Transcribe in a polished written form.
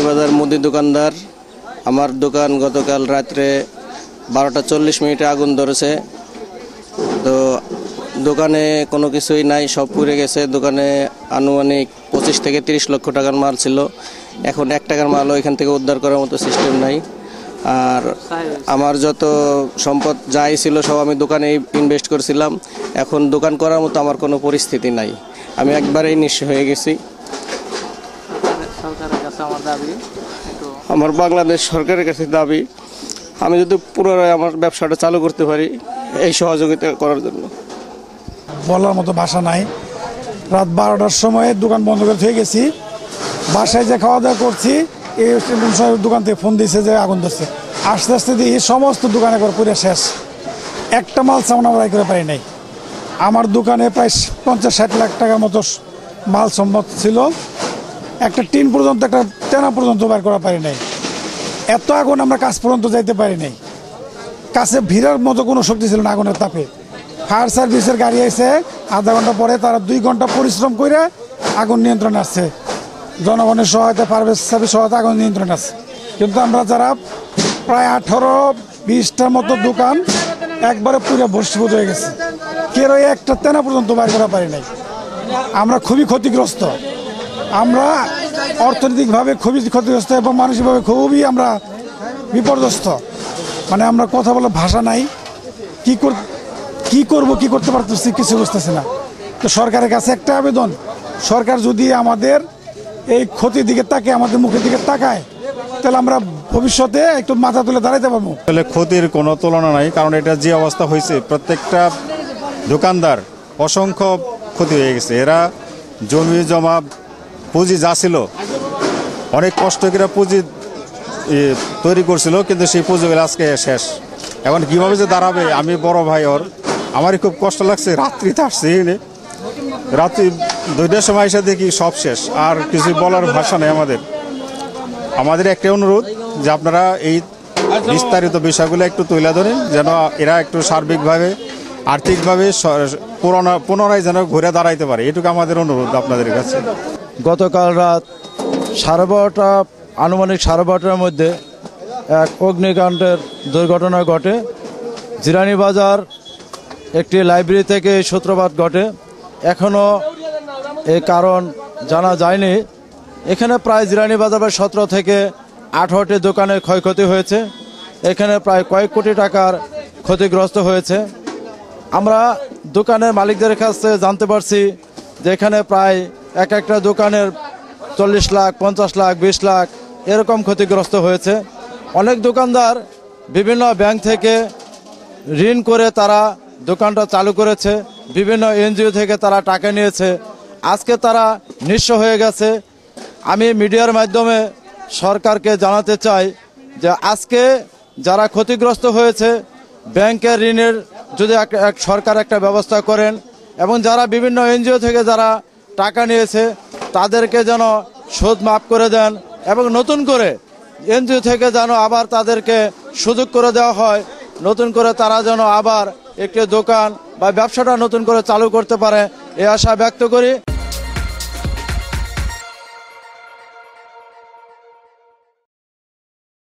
বাজার মুদি দোকানদার। আমার দোকান গতকাল রাত্রে 12টা 40 মিনিটে আগুন ধরেছে। তো দোকানে কোনো কিছুই নাই, সব পুড়ে গেছে। দোকানে আনুমানিক 25 থেকে 30 লক্ষ টাকার মাল ছিল। এখন 1 টাকার মালও এখান থেকে উদ্ধার করার মতো সিস্টেম নাই। আর আমার যত সম্পদ যাই ছিল সব আমি দোকানে ইনভেস্ট করেছিলাম। এখন দোকান করার মতো আমার কোনো পরিস্থিতি নাই, আমি একবারেই নিঃস্ব হয়ে গেছি। আমার বাংলাদেশ সরকারের কাছে দাবি, আমি যদি পুনরায় আমার ব্যবসাটা চালু করতে পারি এই সহযোগিতা করার জন্য। বলার মতো ভাষা নাই। রাত 12টার সময় দোকান বন্ধ করে থেকে গেছি, বাসায় যে খাওয়া দাওয়া করছি এই দোকান থেকে ফোন দিয়েছে যে আগুন ধরছে। আস্তে আস্তে দিয়ে সমস্ত দোকানে করে পুরো শেষ, একটা মাল সামনে আমরা করে পারি নাই। আমার দোকানে প্রায় 50-60 লাখ টাকার মতো মাল সম্পদ ছিল, একটা টিন পর্যন্ত একটা টেনা পর্যন্ত বের করা পারি নাই। এত আগুন আমরা কাজ পর্যন্ত যাইতে পারি নাই, কাছে ভিড়ার মতো কোনো শক্তি ছিল না আগুনের তাপে। ফায়ার সার্ভিসের গাড়ি এসে আধা ঘন্টা পরে তারা 2 ঘন্টা পরিশ্রম করে আগুন নিয়ন্ত্রণে আসছে। জনগণের সহায়তা, ফায়ার সার্ভিস সহায়তা আগুন নিয়ন্ত্রণে আসছে। কিন্তু আমরা যারা প্রায় 18-20টার মতো দোকান একবারে পুরো ভস্মীভূত হয়ে গেছে, কেউ একটা তেনা পর্যন্ত বের করা পারি নাই। আমরা খুবই ক্ষতিগ্রস্ত, আমরা অর্থনৈতিকভাবে খুবই ক্ষতিগ্রস্ত এবং মানসিকভাবে খুবই আমরা বিপর্যস্ত। মানে আমরা কথা বলার ভাষা নাই, কি করব কি করতে পারতেছি কিছু বুঝতেছি না। তো সরকারের কাছে একটা আবেদন, সরকার যদি আমাদের এই ক্ষতির দিকে তাকায়, আমাদের মুখের দিকে তাকায়, তাহলে আমরা ভবিষ্যতে একটু মাথা তুলে দাঁড়াইতে পারবো। তাহলে ক্ষতির কোনো তুলনা নাই, কারণ এটা যে অবস্থা হয়েছে প্রত্যেকটা দোকানদার অসংখ্য ক্ষতি হয়ে গেছে। এরা জমি জমা পুঁজি যা ছিল অনেক কষ্ট করে পুঁজি তৈরি করছিল, কিন্তু সেই পুঁজিগুলো আজকে শেষ। এখন কীভাবে যে দাঁড়াবে, আমি বড় ভাই ওর, আমারই খুব কষ্ট লাগছে। রাত্রিতে আসছে, রাত্রি 2টার সময় এসে দেখি সব শেষ, আর কিছু বলার ভাষা নেই। আমাদের একটা অনুরোধ যে আপনারা এই বিস্তারিত বিষয়গুলো একটু তুলে ধরেন, যেন এরা একটু সার্বিকভাবে আর্থিকভাবে পুনরায় যেন ঘুরে দাঁড়াইতে পারে, এটুকু আমাদের অনুরোধ আপনাদের কাছে। গতকাল রাত 12:30 আনুমানিক 12:30টার মধ্যে এক অগ্নিকাণ্ডের দুর্ঘটনা ঘটে। জিরানি বাজার একটি লাইব্রেরি থেকে এই সূত্রপাত ঘটে। এখনও এই কারণ জানা যায়নি। এখানে প্রায় জিরানি বাজারের 17 থেকে 18টি দোকানের ক্ষয়ক্ষতি হয়েছে। এখানে প্রায় কয়েক কোটি টাকার ক্ষতিগ্রস্ত হয়েছে। আমরা দোকানের মালিকদের কাছে জানতে পারছি যে এখানে প্রায় একটা দোকানের 40 লাখ, 50 লাখ, 20 লাখ এরকম ক্ষতিগ্রস্ত হয়েছে। অনেক দোকানদার বিভিন্ন ব্যাংক থেকে ঋণ করে তারা দোকানটা চালু করেছে, বিভিন্ন এনজিও থেকে তারা টাকা নিয়েছে, আজকে তারা নিঃস্ব হয়ে গেছে। আমি মিডিয়ার মাধ্যমে সরকারকে জানাতে চাই যে আজকে যারা ক্ষতিগ্রস্ত হয়েছে ব্যাংকের ঋণের যদি সরকার একটা ব্যবস্থা করেন, এবং যারা বিভিন্ন এনজিও থেকে যারা টাকা নিয়েছে তাদেরকে যেন সুদ মাফ করে দেন, এবং নতুন করে এনজিও থেকে যেন আবার তাদেরকে সুযোগ করে দেওয়া হয়, নতুন করে তারা যেন আবার একটি দোকান বা ব্যবসাটা নতুন করে চালু করতে পারে, এই আশা ব্যক্ত করি।